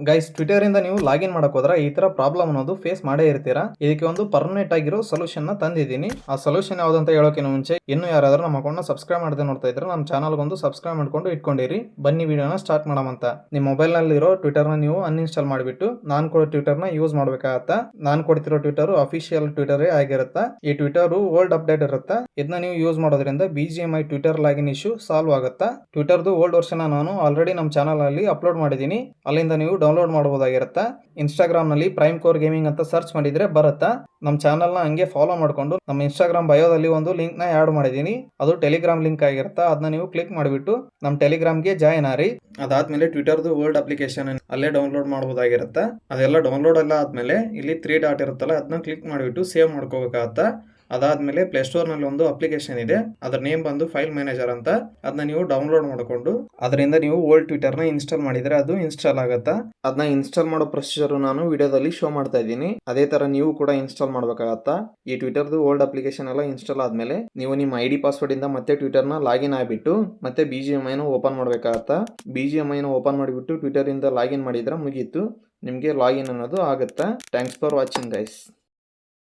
Guys, Twitter ಇಂದ ನೀವು login ಮಾಡಕ್ ಹೋದ್ರೆ ಈ ತರ ಪ್ರಾಬ್ಲಮ್ ಅನ್ನೋದು ಫೇಸ್ ಮಾಡೇ ಇರ್ತೀರಾ. ಇದಕ್ಕೆ ಒಂದು ಪರ್ಮನೆಂಟ್ ಆಗಿರೋ ಸೊಲ್ಯೂಷನ್ ನ ತಂದಿದ್ದೀನಿ. ಆ ಸೊಲ್ಯೂಷನ್ ಯಾವ್ದಂತ ಹೇಳೋಕಿನ ಮುಂಚೆ ಇನ್ನು ಯಾರಾದ್ರೂ ನಮ್ಮ ಅಕೌಂಟ್ ನ ಸಬ್ಸ್ಕ್ರೈಬ್ ಮಾಡದೆ ನೋಡ್ತಾ ಇದ್ರೆ ನಮ್ಮ ಚಾನಲ್ ಒಂದು ಸಬ್ಸ್ಕ್ರೈಬ್ ಮಾಡ್ಕೊಂಡು ಇಟ್ಕೊಂಡಿರಿ. ಬನ್ನಿ ವಿಡಿಯೋನ ಸ್ಟಾರ್ಟ್ ಮಾಡಮಂತ. ನಿಮ್ಮ ಮೊಬೈಲ್ ನಲ್ಲಿರೋ ಟ್ವಿಟರ್ ನ ನೀವು ಅನ್ಇನ್ಸ್ಟಾಲ್ ಮಾಡಿಬಿಟ್ಟು ನಾನು ಕೊಡೋ ಟ್ವಿಟರ್ ನ ಯೂಸ್ ಮಾಡ್ಬೇಕಾಗತ್ತಾ. ನಾನು ಕೊಡ್ತಿರೋ ಟ್ವಿಟರ್ ಅಫಿಷಿಯಲ್ ಟ್ವಿಟರ್ ಆಗಿರುತ್ತಾ. ಈ ಟ್ವಿಟರ್ ಓಲ್ಡ್ ಅಪ್ಡೇಟ್ ಇರುತ್ತಾ. ಇದನ್ನ ನೀವು ಯೂಸ್ ಮಾಡೋದ್ರಿಂದ BGMI Twitter login issue solve ಆಗುತ್ತಾ. ಟ್ವಿಟರ್ದು ಓಲ್ಡ್ ವರ್ಷನ್ ನಾನು ಆಲ್ರೆಡಿ ನಮ್ಮ ಚಾನಲ್ ಅಲ್ಲಿ ಅಪ್ಲೋಡ್ ಮಾಡಿದ್ದೀನಿ. ಅಲ್ಲಿಂದ ನೀವು ಡೌನ್ಲೋಡ್ ಮಾಡಬಹುದಾಗಿರುತ್ತಾ. ಇನ್ಸ್ಟಾಗ್ರಾಮ್ ನಲ್ಲಿ ಪ್ರೈಮ್ ಕೋರ್ ಗೇಮಿಂಗ್ ಅಂತ ಸರ್ಚ್ ಮಾಡಿದ್ರೆ ಬರುತ್ತಾ. ನಮ್ಮ ಚಾನಲ್ ನ ಹಂಗೆ ಫಾಲೋ ಮಾಡ್ಕೊಂಡು ನಮ್ಮ ಇನ್ಸ್ಟಾಗ್ರಾಮ್ ಬಯೋದಲ್ಲಿ ಒಂದು ಲಿಂಕ್ ನ ಆಡ್ ಮಾಡಿದೀನಿ. ಅದು ಟೆಲಿಗ್ರಾಮ್ ಲಿಂಕ್ ಆಗಿರುತ್ತಾ. ಅದನ್ನ ನೀವು ಕ್ಲಿಕ್ ಮಾಡಿಬಿಟ್ಟು ನಮ್ಮ ಟೆಲಿಗ್ರಾಮ್ಗೆ ಜಾಯ್ನ್ ಆರಿ. ಅದಾದ್ಮೇಲೆ ಟ್ವಿಟರ್ದು ಓಲ್ಡ್ ಅಪ್ಲಿಕೇಶನ್ ಅಲ್ಲೇ ಡೌನ್ಲೋಡ್ ಮಾಡಬಹುದಾಗಿರುತ್ತಾ. ಅದೆಲ್ಲ ಡೌನ್ಲೋಡ್ ಎಲ್ಲ ಆದ್ಮೇಲೆ ಇಲ್ಲಿ 3 ಡಾಟ್ ಇರುತ್ತಲ್ಲ, ಅದನ್ನ ಕ್ಲಿಕ್ ಮಾಡಿಬಿಟ್ಟು ಸೇವ್ ಮಾಡ್ಕೋಬೇಕಾಗತ್ತಾ. ಅದಾದ್ಮೇಲೆ ಪ್ಲೇಸ್ಟೋರ್ ನಲ್ಲಿ ಒಂದು ಅಪ್ಲಿಕೇಶನ್ ಇದೆ. ಅದರ ನೇಮ್ ಬಂದು ಫೈಲ್ ಮ್ಯಾನೇಜರ್ ಅಂತ. ಅದನ್ನ ನೀವು ಡೌನ್ಲೋಡ್ ಮಾಡಿಕೊಂಡು ಅದರಿಂದ ನೀವು ಓಲ್ಡ್ ಟ್ವಿಟರ್ ನ ಇನ್ಸ್ಟಾಲ್ ಮಾಡಿದ್ರೆ ಅದು ಇನ್ಸ್ಟಾಲ್ ಆಗುತ್ತಾ. ಅದನ್ನ ಇನ್ಸ್ಟಾಲ್ ಮಾಡೋ ಪ್ರೊಸೀಜರ್ ನಾನು ವಿಡಿಯೋದಲ್ಲಿ ಶೋ ಮಾಡ್ತಾ ಇದ್ದೀನಿ. ಅದೇ ತರ ನೀವು ಕೂಡ ಇನ್ಸ್ಟಾಲ್ ಮಾಡ್ಬೇಕಾಗತ್ತಾ. ಈ ಟ್ವಿಟರ್ದು ಓಲ್ಡ್ ಅಪ್ಲಿಕೇಶನ್ ಎಲ್ಲ ಇನ್ಸ್ಟಾಲ್ ಆದ್ಮೇಲೆ ನೀವು ನಿಮ್ಮ ID ಪಾಸ್ವರ್ಡ್ ಇಂದ ಮತ್ತೆ ಟ್ವಿಟರ್ ನ ಲಾಗಿನ್ ಆಗಿಬಿಟ್ಟು ಮತ್ತೆ BGMI ನ ಓಪನ್ ಮಾಡ್ಬೇಕಾಗತ್ತಾ. BGMI ನ ಓಪನ್ ಮಾಡಿಬಿಟ್ಟು ಟ್ವಿಟರ್ ಇಂದ ಲಾಗಿನ್ ಮಾಡಿದ್ರೆ ಮುಗೀತು, ನಿಮಗೆ ಲಾಗಿನ್ ಅನ್ನೋದು ಆಗುತ್ತಾ. Thanks for watching guys.